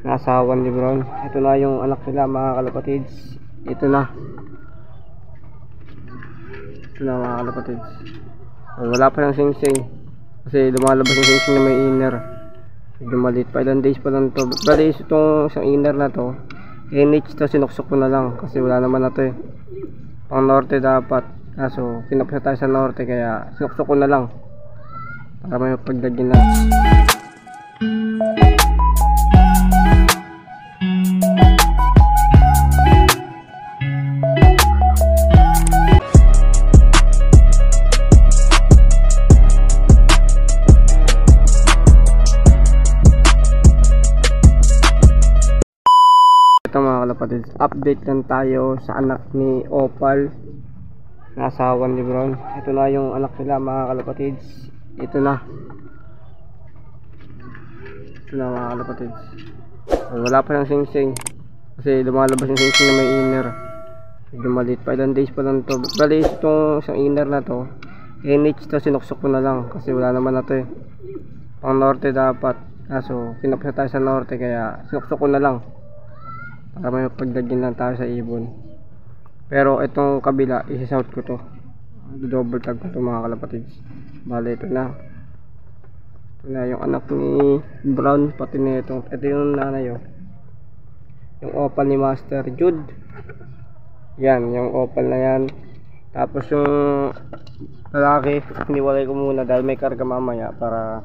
Nasawan ni Brown. Ito na yung anak nila mga kalapatids. Ito na mga kalapatids. Wala pa yung sing-sing kasi lumalabas yung sing-sing na may inner. Medyo maliit pa, ilang days pa lang to. Bali itong isang inner na to NH to, sinuksok ko na lang kasi wala naman na to eh. Pang norte dapat, kaso kinapsa tayo sa norte kaya sinuksok ko na lang para may paglagyan na. Mga kalapatids, update lang tayo sa anak ni Opal, nasawan ni Brown. Ito na yung anak nila mga kalapatids. Ito na mga kalapatids. Wala pa yung sing-sing kasi lumalabas yung sing-sing na may inner. Medyo maliit pa, ilang days pa lang to. Bali itong isang inner na to NH to, sinuksok ko na lang kasi wala naman na to eh. Pang norte dapat, kaso kinapsa tayo sa norte kaya sinuksok ko na lang para may paglagyan lang tayo sa ibon. Pero itong kabila isi-south ko to, double tag ko to mga kalapatids. Bale ito na yung anak ni Brown, pati na ito yung nanay oh. Yung Opal ni Master Jude, yan yung Opal na yan. Tapos yung lalaki hiniwalay ko muna dahil may karga mamaya para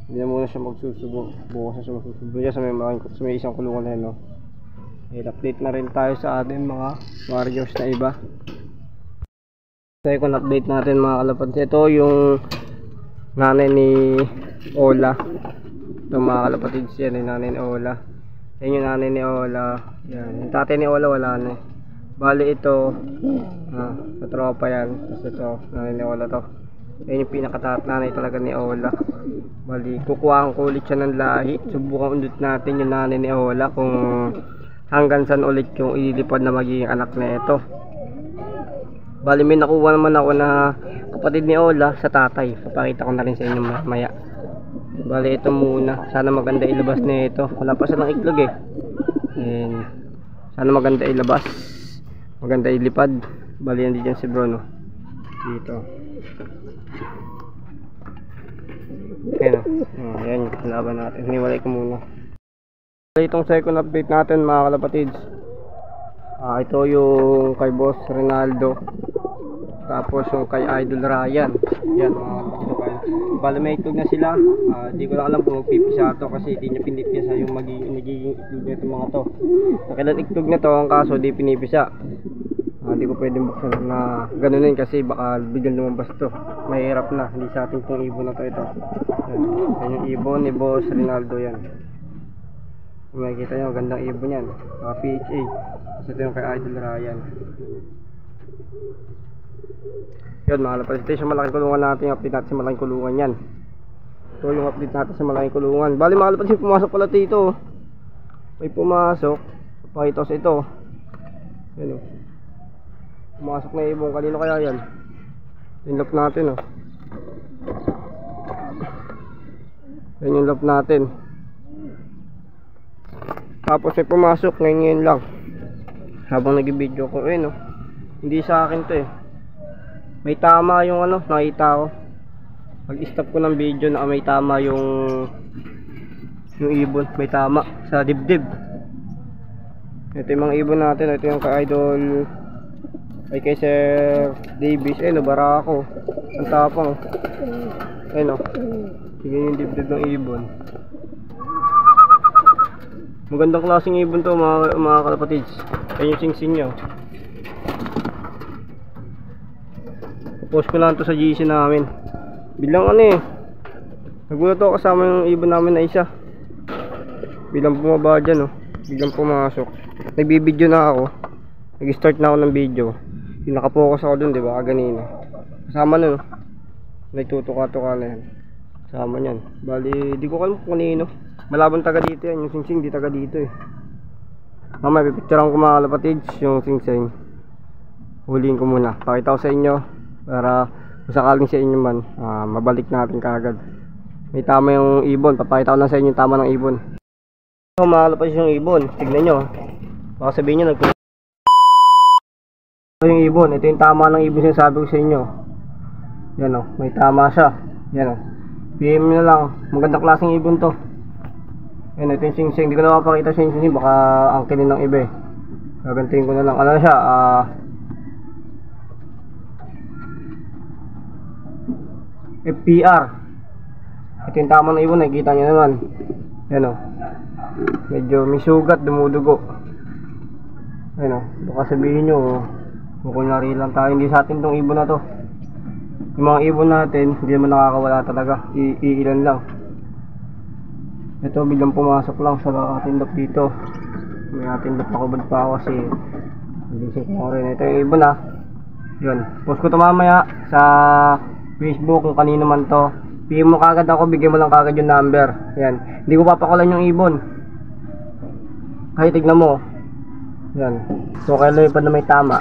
hindi na muna siya magsusubo. Bukas na siya magsusubo dyan sa may isang kulungan na yun oh. I-update na rin tayo sa atin mga warriors na iba. Second update natin mga kalapatids. Ito yung nanay ni Ola. Ito mga kalapatids, yan yung nanay ni Ola. Yan yung nanay ni Ola. Yan. Yung tatay ni Ola wala na eh. Bali ito sa tropa yan. Tapos ito nanay ni Ola to. Yan yung pinakatatnanay talaga ni Ola. Bali kukuhaan ko ulit siya ng lahi. Subukan ulit natin yung nanay ni Ola kung hanggang saan ulit yung ililipad na magiging anak na ito. Bali may nakuha naman ako na kapatid ni Ola sa tatay. Papakita ko na rin sa inyo mamaya. Bali ito muna. Sana maganda ilabas na ito. Wala pa silang iklog eh. And sana maganda ilabas, maganda ilipad. Bali yan dyan si Bruno dito. Ayan o. Ayan yung laban natin. Hiniwalay ko muna. Itong second update natin mga kalapatids, ito yung kay Boss Rinaldo, tapos yung kay Idol Ryan. Yan mga kalapatids. Bali may itlog na sila. Di ko lang alam kung magpipisa to kasi di niya pinipisa yung magiging itlog nito mga to. Nakilan itlog na to, ang kaso di pinipisa. Di ko pwedeng buksan na ganunin kasi baka biglang lumabas to. Mahirap na, hindi sa ating pong ibon na to ito. Yan yung ibon ni Boss Rinaldo yan. Makikita nyo, gandang ibon yan, mga PHA. Kasi ito yung kay Idol Ryan. Yun mga kalapatids, ito yung malaking kulungan natin. Yung update natin sa malaking kulungan yan. Ito yung update natin sa malaking kulungan. Bali mga kalapatids, pumasok pala dito. May pumasok. Pakita sa ito. Yan o. Pumasok na ibon. Kanino kaya yan? Yung lock natin o. Yan yung lock natin. Tapos may pumasok ngayon lang habang nag-video ko no? Hindi sa akin to eh. May tama yung nakita ko. Pag-stop ko ng video na may tama yung ibon, may tama sa dibdib. Ito yung mga ibon natin. Ito yung kay Idol, kay Sir Davis. Bara ako. Ang tapang. Sige yung dibdib ng ibon. Magandang klaseng ibon to mga kalapatids. Ayan yung sing-sing nyo. Post ko lang to sa GC namin. Bilang nagulat ako kasama yung ibon namin na isa. Bilang bumaba dyan biglang pumasok. Nagbibideo na ako. Nag-start na ako ng video. Nakapokus ako dun, diba? Ganina. Kasama nun nagtutuka-tuka na yan. Kasama nyan. Bali di ko alam kung kanino. Malabang taga dito yan, yung sing-sing di taga dito eh. Mamaya pipicturean ko mga kalapatids yung sing-sing. Huliin ko muna, pakita ko sa inyo para kung sakaling sa inyo man mabalik natin kaagad. May tama yung ibon, papakita ko lang sa inyo yung tama ng ibon. So, makalapad yung ibon. Tignan nyo. Baka sabihin nyo, yung ibon. Ito yung tama ng ibon sinasabi ko sa inyo. Yan o, may tama siya. Yan o. PM nyo na lang. Magandang klaseng ibon to. Yan, ito yung sing-sing. Hindi ko na mapakita sa sing-sing. Baka angkinin ng iba eh. Gagantiin ko na lang. Ano na siya? FPR. Ito yung tama ng ibon. Nakikita nyo naman. Yan o. Medyo may sugat, dumudugo. Ayun o, baka sabihin nyo kukunwari lang tayo, hindi sa atin tong ibon na to. Yung mga ibon natin, hindi naman nakakawala talaga, iilan lang. Ito biglang pumasok lang sa tindap dito. May tindap na kubad pa ako kasi nagising ko rin. Ito yung ibon ha. Yun, post ko to mamaya sa Facebook kung kanino man to. PM mo kagad ako, bigyan mo lang kagad yung number. Yan, hindi ko papakulan yung ibon. Kahit tignan mo. Yan. So kailan pa na may tama.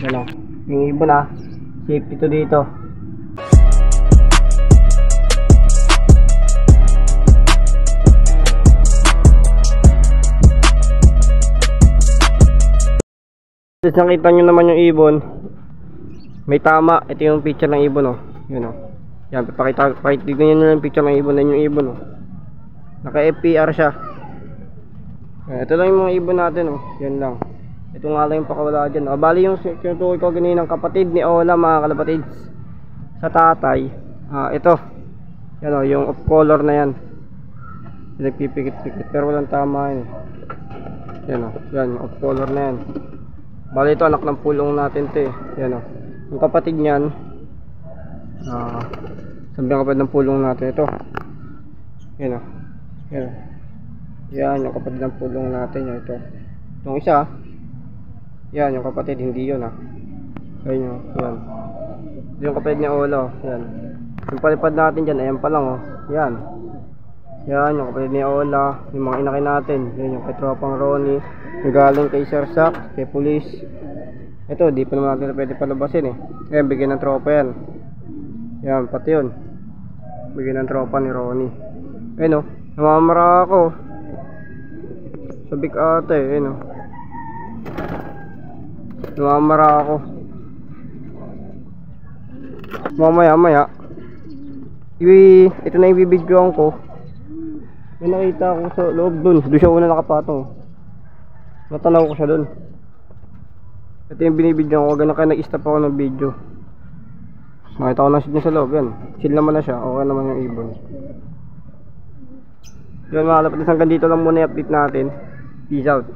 Yan o. Yung ibon ha. Safety to dito. Tapos nakita nyo naman yung ibon. May tama. Ito yung picture ng ibon o. Yan o. Yan. Tignan nyo yung picture ng ibon. Yan yung ibon o. Naka FPR siya. Ito lang yung mga ibon natin oh. Yan lang. Ito nga lang yung pakawala dyan. Bali yung sinutukoy ko ganyan ng kapatid ni Ola mga kalapatids. Sa tatay. Ito. Yan oh, yung off color na yan. Pinagpipikit-pikit. Pero walang tama yun. Yan oh. Yan yung off color na yan. Bali ito anak ng pulong natin to eh. Yan oh. Yung kapatid niyan. Sabi ang kapatid ng pulong natin ito. Yan oh. Yan oh. Yan yung kapatid ng pulong natin yun, ito. Itong isa, yan yung kapatid, hindi yun Ayun yun, yan. Ito yung kapatid ni Olo, yan. Yung palipad natin dyan, ayan pa lang yan. Yan yung kapatid ni Ola, yung mga inaki natin. Yan yung kay Tropang Ronnie, yung galing kay Sir Sack, kay Police. Ito, di pa naman natin pwede palabasin Ayan, bigyan ng tropa yan. Yan, pati yun. Bigyan ng tropa ni Ronnie. Ayun namamara ako. Sabik ate, ayun namamara ako. Mamaya ito na yung bibidyoan ko. May nakita ko sa loob dun siya una nakapatong. Natanaw ko siya dun. Ito yung binibidyoan ko. Ganun kaya nag-stop ako ng video. Nakita ko na siya sa loob. Yan, chill naman na siya. Okay naman yung ibon. Yun mga kalapatids, hanggang dito lang muna yung update natin. Peace out.